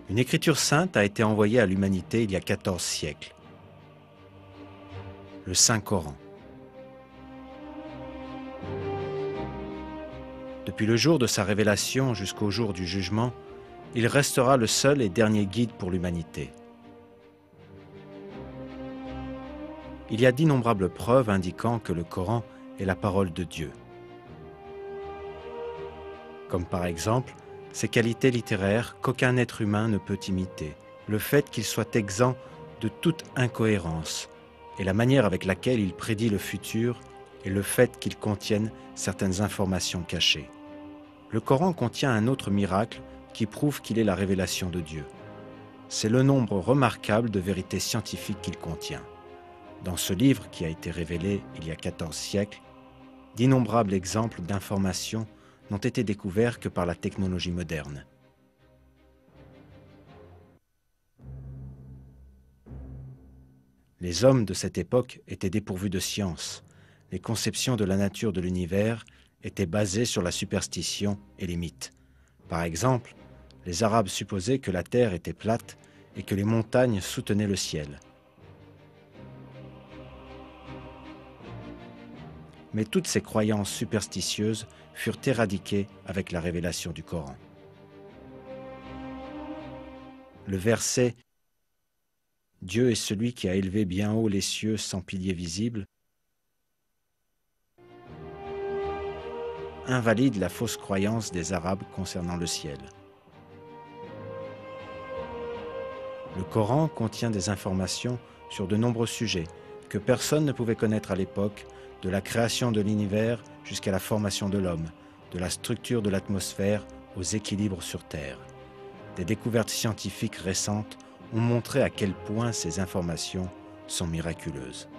Une écriture sainte a été envoyée à l'humanité il y a 14 siècles. Le Saint-Coran. Depuis le jour de sa révélation jusqu'au jour du jugement, il restera le seul et dernier guide pour l'humanité. Il y a d'innombrables preuves indiquant que le Coran est la parole de Dieu. Comme par exemple, ses qualités littéraires qu'aucun être humain ne peut imiter, le fait qu'il soit exempt de toute incohérence, et la manière avec laquelle il prédit le futur, et le fait qu'il contienne certaines informations cachées. Le Coran contient un autre miracle qui prouve qu'il est la révélation de Dieu. C'est le nombre remarquable de vérités scientifiques qu'il contient. Dans ce livre qui a été révélé il y a 14 siècles, d'innombrables exemples d'informations n'ont été découverts que par la technologie moderne. Les hommes de cette époque étaient dépourvus de science. Les conceptions de la nature de l'univers étaient basées sur la superstition et les mythes. Par exemple, les Arabes supposaient que la terre était plate et que les montagnes soutenaient le ciel. Mais toutes ces croyances superstitieuses furent éradiquées avec la révélation du Coran. Le verset « Dieu est celui qui a élevé bien haut les cieux sans piliers visibles » invalide la fausse croyance des Arabes concernant le ciel. Le Coran contient des informations sur de nombreux sujets que personne ne pouvait connaître à l'époque, de la création de l'univers jusqu'à la formation de l'homme, de la structure de l'atmosphère aux équilibres sur Terre. Des découvertes scientifiques récentes ont montré à quel point ces informations sont miraculeuses.